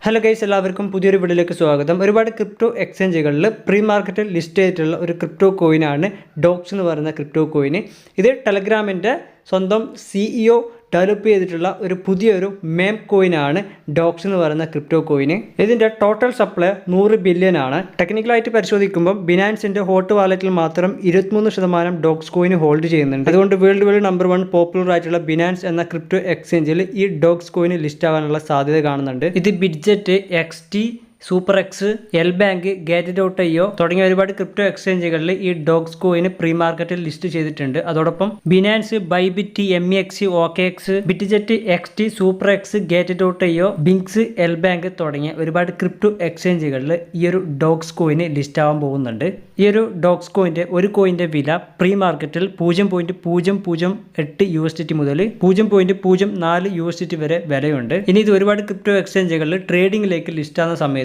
Hello guys, എല്ലാവർക്കും പുതിയൊരു വീഡിയോയിലേക്ക് സ്വാഗതം. ഒരുപാട് ക്രിപ്റ്റോ എക്സ്ചേഞ്ചുകളിൽ പ്രീ മാർക്കറ്റിൽ ലിസ്റ്റ് ചെയ്തിട്ടുള്ള ഒരു ക്രിപ്റ്റോ കോയിനാണ് ഡോക്സ് എന്ന് പറയുന്ന ക്രിപ്റ്റോ കോയിന്. ഇത് ടെലഗ്രാമിൻ്റെ സ്വന്തം CEO ഡെവലപ്പ് ചെയ്തിട്ടുള്ള പുതിയൊരു മേം കോയിനാണ് ഡോക്സ് എന്ന് പറയുന്ന ക്രിപ്റ്റോ കോയിന്. ഇതിൻ്റെ ടോട്ടൽ സപ്ലൈ 100 ബില്യൺ ആണ്. ടെക്നിക്കലായിട്ട് പരിശോധിക്കുമ്പോൾ ബിനാൻസിൻ്റെ ഹോട്ട് വാലറ്റിൽ മാത്രം 23% ഡോക്സ് കോയിന് ഹോൾഡ് ചെയ്യുന്നുണ്ട്. അതുകൊണ്ട് വേൾഡ് നമ്പർ 1 പോപ്പുലർ ആയിട്ടുള്ള ബിനാൻസ് എന്ന ക്രിപ്റ്റോ എക്സ്ചേഞ്ചിൽ ഈ ഡോക്സ് കോയിന് ലിസ്റ്റ് ആവാനുള്ള സാധ്യത കാണുന്നുണ്ട്. ഇത് Bitget, XT, SuperEx, LBank, Gate.io തുടങ്ങിയ ഒരുപാട് ക്രിപ്റ്റോ എക്സ്ചേഞ്ചുകളിൽ ഈ ഡോക്സ് കോയിന് പ്രീ മാർക്കറ്റിൽ ലിസ്റ്റ് ചെയ്തിട്ടുണ്ട്. അതോടൊപ്പം Binance, Bybit, MEX, OKX, Bitget, XT, SuperEx, Gate.io, BingX, LBank തുടങ്ങിയ ഒരുപാട് ക്രിപ്റ്റോ എക്സ്ചേഞ്ചുകളിൽ ഈ ഒരു ഡോക്സ് കോയിന് ലിസ്റ്റ് ആവാൻ പോകുന്നുണ്ട്. ഈ ഒരു ഡോക്സ് കോയിൻ്റെ ഒരു കോയിൻ്റെ വില പ്രീ മാർക്കറ്റിൽ 0.008 USDT മുതൽ 0.04 USDT വരെ വിലയുണ്ട്. ഇനി ഇത് ഒരുപാട് ക്രിപ്റ്റോ എക്സ്ചേഞ്ചുകളിൽ ട്രേഡിംഗിലേക്ക് ലിസ്റ്റ് ആവുന്ന സമയത്ത്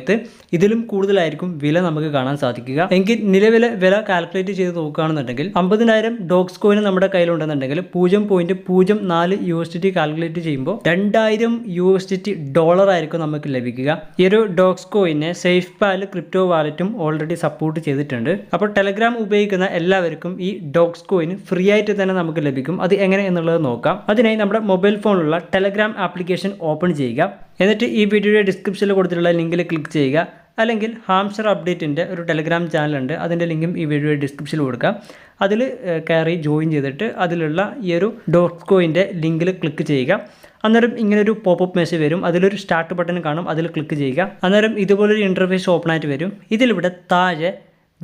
ഇതിലും കൂടുതലായിരിക്കും വില നമുക്ക് കാണാൻ സാധിക്കുക. എങ്കിൽ നിലവിലെ വില കാൽക്കുലേറ്റ് ചെയ്ത് നോക്കുകയാണെന്നുണ്ടെങ്കിൽ 50,000 ഡോക്സ് കോയിന് നമ്മുടെ കയ്യിലുണ്ടെന്നുണ്ടെങ്കിൽ 0.04 USDT കാൽക്കുലേറ്റ് ചെയ്യുമ്പോൾ 2000 USDT ഡോളർ ആയിരിക്കും നമുക്ക് ലഭിക്കുക. ഈ ഒരു ഡോക്സ് കോയിനെ സേഫ്പാൽ ക്രിപ്റ്റോ വാലറ്റും ഓൾറെഡി സപ്പോർട്ട് ചെയ്തിട്ടുണ്ട്. അപ്പോൾ ടെലഗ്രാം ഉപയോഗിക്കുന്ന എല്ലാവർക്കും ഈ ഡോക്സ് കോയിൻ ഫ്രീ ആയിട്ട് തന്നെ നമുക്ക് ലഭിക്കും. അത് എങ്ങനെ എന്നുള്ളത് നോക്കാം. അതിനായി നമ്മുടെ മൊബൈൽ ഫോണിലുള്ള ടെലഗ്രാം ആപ്ലിക്കേഷൻ ഓപ്പൺ ചെയ്യുക. എന്നിട്ട് ഈ വീഡിയോയുടെ ഡിസ്ക്രിപ്ഷനിൽ കൊടുത്തിട്ടുള്ള ലിങ്കിൽ ക്ലിക്ക് ചെയ്യുക. അല്ലെങ്കിൽ ഹാംസ്റ്റർ അപ്ഡേറ്റിൻ്റെ ഒരു ടെലഗ്രാം ചാനലുണ്ട്, അതിൻ്റെ ലിങ്കും ഈ വീഡിയോയുടെ ഡിസ്ക്രിപ്ഷനിൽ കൊടുക്കാം. അതിൽ കയറി ജോയിൻ ചെയ്തിട്ട് അതിലുള്ള ഈ ഒരു ഡോക്സ് കോയിൻ്റെ ലിങ്കിൽ ക്ലിക്ക് ചെയ്യുക. അന്നേരം ഇങ്ങനൊരു പോപ്പപ്പ് മെസ്സേജ് വരും. അതിലൊരു സ്റ്റാർട്ട് ബട്ടൺ കാണും, അതിൽ ക്ലിക്ക് ചെയ്യുക. അന്നേരം ഇതുപോലൊരു ഇൻ്റർഫേസ് ഓപ്പൺ ആയിട്ട് വരും. ഇതിലിവിടെ താഴെ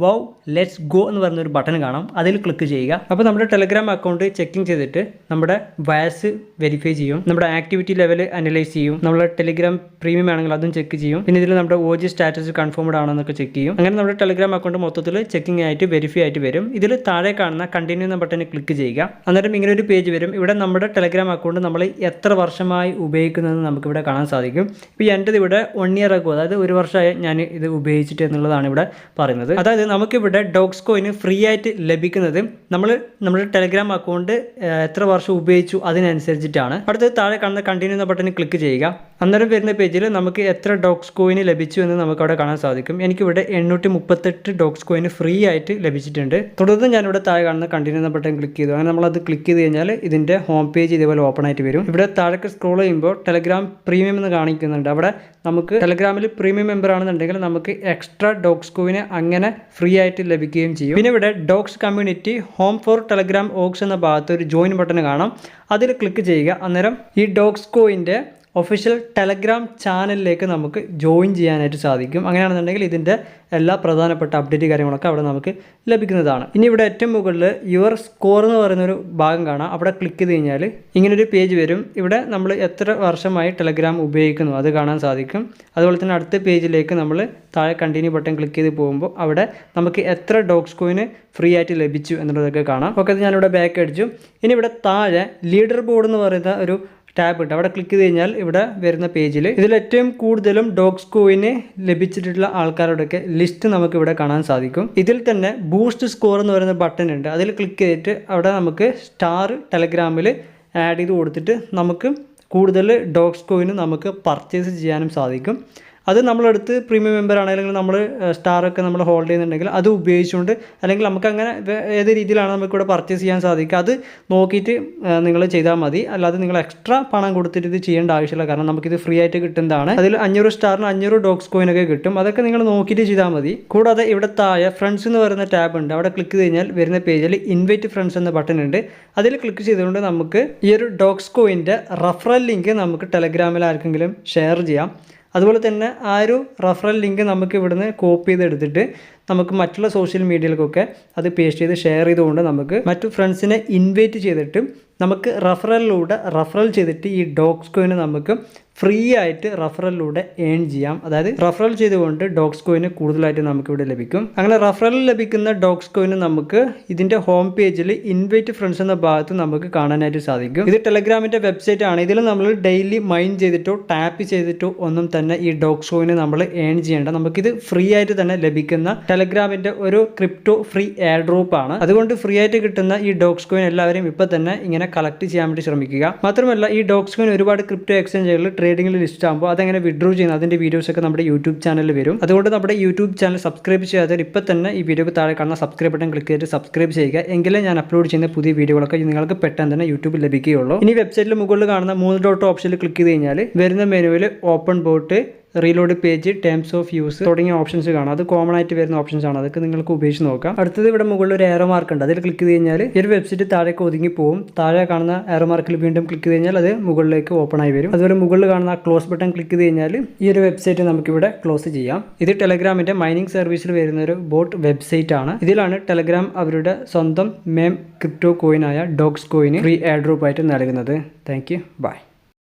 വൗ ലെറ്റ്സ് ഗോ എന്ന് പറയുന്നൊരു ബട്ടൺ കാണാം, അതിൽ ക്ലിക്ക് ചെയ്യുക. അപ്പോൾ നമ്മുടെ ടെലഗ്രാം അക്കൗണ്ട് ചെക്കിംഗ് ചെയ്തിട്ട് നമ്മുടെ വയസ്സ് വെരിഫൈ ചെയ്യും, നമ്മുടെ ആക്ടിവിറ്റി ലെവൽ അനലൈസ് ചെയ്യും, നമ്മുടെ ടെലഗ്രാം പ്രീമിയം ആണെങ്കിൽ അതും ചെക്ക് ചെയ്യും. പിന്നെ ഇതിൽ നമ്മുടെ OG സ്റ്റാറ്റസ് കൺഫേംഡ് ആണോ എന്നൊക്കെ ചെക്ക് ചെയ്യും. അങ്ങനെ നമ്മുടെ ടെലഗ്രാം അക്കൗണ്ട് മൊത്തത്തിൽ ചെക്കിംഗ് ആയിട്ട് വെരിഫൈ ആയിട്ട് വരും. ഇതിൽ താഴെ കാണുന്ന കണ്ടിന്യൂ എന്ന ബട്ടണിൽ ക്ലിക്ക് ചെയ്യുക. അന്നേരം ഇങ്ങനെ ഒരു പേജ് വരും. ഇവിടെ നമ്മുടെ ടെലഗ്രാം അക്കൗണ്ട് നമ്മൾ എത്ര വർഷമായി ഉപയോഗിക്കുന്നതെന്ന് നമുക്കിവിടെ കാണാൻ സാധിക്കും. ഇപ്പോൾ എൻ്റെത് ഇവിടെ 1 ഇയർ ആകും, അതായത് 1 വർഷമായി ഞാൻ ഇത് ഉപയോഗിച്ചിട്ട് എന്നുള്ളതാണ് ഇവിടെ പറയുന്നത്. അതായത് നമുക്കിവിടെ ഡോക്സ് കോയിന് ഫ്രീ ആയിട്ട് ലഭിക്കുന്നത് നമ്മുടെ ടെലഗ്രാം അക്കൗണ്ട് എത്ര വർഷം ഉപയോഗിച്ചു അതിനനുസരിച്ചിട്ടാണ്. അടുത്തത് താഴെ കാണുന്ന കണ്ടിന്യൂ എന്ന ബട്ടണിൽ ക്ലിക്ക് ചെയ്യുക. അന്നേരം വരുന്ന പേജിൽ നമുക്ക് എത്ര ഡോക്സ് കോയിന് ലഭിച്ചു എന്ന് നമുക്ക് അവിടെ കാണാൻ സാധിക്കും. എനിക്കിവിടെ 838 ഡോക്സ് കോയിന് ഫ്രീ ആയിട്ട് ലഭിച്ചിട്ടുണ്ട്. തുടർന്ന് ഞാനിവിടെ താഴെ കാണുന്ന കണ്ടിന്യൂ എന്ന ബട്ടൺ ക്ലിക്ക് ചെയ്തു. അങ്ങനെ നമ്മളത് ക്ലിക്ക് ചെയ്ത് കഴിഞ്ഞാൽ ഇതിൻ്റെ ഹോം പേജ് ഇതേപോലെ ഓപ്പൺ ആയിട്ട് വരും. ഇവിടെ താഴേക്ക് സ്ക്രോൾ ചെയ്യുമ്പോൾ ടെലഗ്രാം പ്രീമിയം എന്ന് കാണിക്കുന്നുണ്ട്. അവിടെ നമുക്ക് ടെലഗ്രാമിൽ പ്രീമിയം മെമ്പർ ആണെന്നുണ്ടെങ്കിൽ നമുക്ക് എക്സ്ട്രാ ഡോക്സ് കോയിന് അങ്ങനെ ഫ്രീ ആയിട്ട് ലഭിക്കുകയും ചെയ്യും. പിന്നെ ഇവിടെ docs community home for Telegram ഓക്സ് എന്ന ഭാഗത്ത് ഒരു ജോയിൻ ബട്ടൺ കാണാം, അതിൽ ക്ലിക്ക് ചെയ്യുക. അന്നേരം ഈ ഡോക്സ് കോയിൻ്റെ ഒഫീഷ്യൽ ടെലഗ്രാം ചാനലിലേക്ക് നമുക്ക് ജോയിൻ ചെയ്യാനായിട്ട് സാധിക്കും. അങ്ങനെയാണെന്നുണ്ടെങ്കിൽ ഇതിൻ്റെ എല്ലാ പ്രധാനപ്പെട്ട അപ്ഡേറ്റ് കാര്യങ്ങളൊക്കെ അവിടെ നമുക്ക് ലഭിക്കുന്നതാണ്. ഇനി ഇവിടെ ഏറ്റവും മുകളിൽ യുവർ സ്കോർ എന്ന് പറയുന്നൊരു ഭാഗം കാണാം, അവിടെ ക്ലിക്ക് ചെയ്ത് കഴിഞ്ഞാൽ ഇങ്ങനൊരു പേജ് വരും. ഇവിടെ നമ്മൾ എത്ര വർഷമായി ടെലഗ്രാം ഉപയോഗിക്കുന്നു അത് കാണാൻ സാധിക്കും. അതുപോലെ തന്നെ അടുത്ത പേജിലേക്ക് നമ്മൾ താഴെ കണ്ടിന്യൂ ബട്ടൺ ക്ലിക്ക് ചെയ്ത് പോകുമ്പോൾ അവിടെ നമുക്ക് എത്ര ഡോക്സ് കോയിന് ഫ്രീ ആയിട്ട് ലഭിച്ചു എന്നുള്ളതൊക്കെ കാണാം. ഓക്കെ, അത് ഞാനിവിടെ ബാക്ക് അടിച്ചു. ഇനി ഇവിടെ താഴെ ലീഡർ ബോർഡ് എന്ന് പറയുന്ന ഒരു ടാബ് ഉണ്ട്, അവിടെ ക്ലിക്ക് ചെയ്ത് കഴിഞ്ഞാൽ ഇവിടെ വരുന്ന പേജിൽ ഇതിൽ ഏറ്റവും കൂടുതലും ഡോക്സ് കോയിന് ലഭിച്ചിട്ടുള്ള ആൾക്കാരുടെയൊക്കെ ലിസ്റ്റ് നമുക്ക് ഇവിടെ കാണാൻ സാധിക്കും. ഇതിൽ തന്നെ ബൂസ്റ്റ് സ്കോർ എന്ന് പറയുന്ന ബട്ടൺ ഉണ്ട്, അതിൽ ക്ലിക്ക് ചെയ്തിട്ട് അവിടെ നമുക്ക് സ്റ്റാർ ടെലഗ്രാമിൽ ആഡ് ചെയ്ത് കൊടുത്തിട്ട് നമുക്ക് കൂടുതൽ ഡോക്സ് കോയിന് നമുക്ക് പർച്ചേസ് ചെയ്യാനും സാധിക്കും. അത് നമ്മളെടുത്ത് പ്രീമിയം മെമ്പർ ആണെങ്കിൽ നമ്മൾ സ്റ്റാറൊക്കെ നമ്മൾ ഹോൾഡ് ചെയ്യുന്നുണ്ടെങ്കിൽ അത് ഉപയോഗിച്ചുകൊണ്ട്, അല്ലെങ്കിൽ നമുക്ക് അങ്ങനെ ഏത് രീതിയിലാണ് നമുക്കിവിടെ പർച്ചേസ് ചെയ്യാൻ സാധിക്കുക അത് നോക്കിയിട്ട് നിങ്ങൾ ചെയ്താൽ മതി. അല്ലാതെ നിങ്ങൾ എക്സ്ട്രാ പണം കൊടുത്തിട്ട് ഇത് ചെയ്യേണ്ട ആവശ്യമില്ല, കാരണം നമുക്കിത് ഫ്രീ ആയിട്ട് കിട്ടുന്നതാണ്. അതിൽ 500 സ്റ്റാറിന് 500 ഡോക്സ് കോയിനൊക്കെ കിട്ടും. അതൊക്കെ നിങ്ങൾ നോക്കിയിട്ട് ചെയ്താൽ മതി. കൂടാതെ ഇവിടെ താഴെ ഫ്രണ്ട്സ് എന്ന് പറയുന്ന ടാബ് ഉണ്ട്, അവിടെ ക്ലിക്ക് ചെയ്ത് കഴിഞ്ഞാൽ വരുന്ന പേജിൽ ഇൻവൈറ്റ് ഫ്രണ്ട്സ് എന്ന ബട്ടൺ ഉണ്ട്, അതിൽ ക്ലിക്ക് ചെയ്തുകൊണ്ട് നമുക്ക് ഈ ഒരു ഡോക്സ് കോയിൻ്റെ റഫറൽ ലിങ്ക് നമുക്ക് ടെലഗ്രാമിൽ ആർക്കെങ്കിലും ഷെയർ ചെയ്യാം. അതുപോലെ തന്നെ ആ ഒരു റഫറൽ ലിങ്ക് നമുക്ക് ഇവിടുന്ന് കോപ്പി ചെയ്തെടുത്തിട്ട് നമുക്ക് മറ്റുള്ള സോഷ്യൽ മീഡിയയിലേക്കൊക്കെ അത് പേസ്റ്റ് ചെയ്ത് ഷെയർ ചെയ്തുകൊണ്ട് നമുക്ക് മറ്റു ഫ്രണ്ട്സിനെ ഇൻവൈറ്റ് ചെയ്തിട്ട് നമുക്ക് റഫറൽ ചെയ്തിട്ട് ഈ ഡോക്സ് കോയിന് നമുക്ക് ഫ്രീ ആയിട്ട് റഫറലിലൂടെ ഏൺ ചെയ്യാം. അതായത് റഫറൽ ചെയ്തുകൊണ്ട് ഡോക്സ് കോയിന് കൂടുതലായിട്ട് നമുക്കിവിടെ ലഭിക്കും. അങ്ങനെ റഫറലിൽ ലഭിക്കുന്ന ഡോക്സ് കോയിന് നമുക്ക് ഇതിൻ്റെ ഹോം പേജിൽ ഇൻവൈറ്റ് ഫ്രണ്ട്സ് എന്ന ഭാഗത്ത് നമുക്ക് കാണാനായിട്ട് സാധിക്കും. ഇത് ടെലഗ്രാമിൻ്റെ വെബ്സൈറ്റ് ആണ്. ഇതിൽ നമ്മൾ ഡെയിലി മൈൻ ചെയ്തിട്ടോ ടാപ്പ് ചെയ്തിട്ടോ ഒന്നും തന്നെ ഈ ഡോക്സ് കോയിന് നമ്മൾ ഏൺ ചെയ്യേണ്ട, നമുക്കിത് ഫ്രീ ആയിട്ട് തന്നെ ലഭിക്കുന്ന ടെലഗ്രാമിൻ്റെ ഒരു ക്രിപ്റ്റോ ഫ്രീ എയർ ഡ്രോപ്പ് ആണ്. അതുകൊണ്ട് ഫ്രീ ആയിട്ട് കിട്ടുന്ന ഈ ഡോക്സ് കോയിൻ എല്ലാവരും ഇപ്പോൾ തന്നെ ഇങ്ങനെ കളക്ട് ചെയ്യാൻ വേണ്ടി ശ്രമിക്കുക. മാത്രമല്ല ഈ ഡോക്സ് കോയിൻ ഒരുപാട് ക്രിപ്റ്റോ എക്സ്ചേഞ്ചുകളിൽ ട്രേഡിംഗിൽ ലിസ്റ്റ് ആകുമ്പോൾ അതെങ്ങനെ വിഡ്രോ ചെയ്യുന്നത് അതിൻ്റെ വീഡിയോസൊക്കെ നമ്മുടെ യൂട്യൂബ് ചാനലിൽ വരും. അതുകൊണ്ട് നമ്മുടെ യൂട്യൂബ് ചാനൽ സബ്സ്ക്രൈബ് ചെയ്യാതെ ഇപ്പോൾ തന്നെ ഈ വീഡിയോക്ക് താഴെ കാണുന്ന സബ്സ്ക്രൈബ് ബട്ടൺ ക്ലിക്ക് ചെയ്തിട്ട് സബ്സ്ക്രൈബ് ചെയ്യുക. എങ്കിലേ ഞാൻ അപ്ലോഡ് ചെയ്യുന്ന പുതിയ വീഡിയോകളൊക്കെ നിങ്ങൾക്ക് പെട്ടെന്ന് തന്നെ യൂട്യൂബിൽ ലഭിക്കുകയുള്ളൂ. ഇനി വെബ്സൈറ്റിൽ മുകളിൽ കാണുന്ന 3 ഡോട്ട് ഓപ്ഷനിൽ ക്ലിക്ക് ചെയ്ത് കഴിഞ്ഞാൽ വരുന്ന മെനുവിൽ open boat, reload page, terms of use തുടങ്ങിയ ഓപ്ഷൻസ് കാണാം. അത് കോമൺ ആയിട്ട് വരുന്ന ഓപ്ഷൻസ് ആണ്. അതൊക്കെ നിങ്ങൾക്ക് ഉപയോഗിച്ച് നോക്കാം. അടുത്തത് ഇവിടെ മുകളിൽ ഒരു ഏറോ മാർക്ക് ഉണ്ട്. അതിൽ ക്ലിക്ക് ചെയ്ത് കഴിഞ്ഞാൽ ഈ ഒരു വെബ്സൈറ്റ് താഴേക്ക് ഒതുങ്ങി പോകും. താഴെ കാണുന്ന ഏറോ മാർക്കിൽ വീണ്ടും ക്ലിക്ക് ചെയ്ത് കഴിഞ്ഞാൽ അത് മുകളിലേക്ക് ഓപ്പൺ ആയി വരും. അതുപോലെ മുകളിൽ കാണുന്ന ക്ലോസ് ബട്ടൺ ക്ലിക്ക് ചെയ്ത് കഴിഞ്ഞാൽ ഈ ഒരു വെബ്സൈറ്റ് നമുക്കിവിടെ ക്ലോസ് ചെയ്യാം. ഇത് ടെലഗ്രാമിന്റെ മൈനിങ് സർവീസിൽ വരുന്ന ഒരു ബോട്ട് വെബ്സൈറ്റ് ആണ്. ഇതിലാണ് ടെലഗ്രാം അവരുടെ സ്വന്തം മെം ക്രിപ്റ്റോ കോയിനായ Dogs coin free airdrop ആയിട്ട് നൽകുന്നത്. Thank you. ബൈ.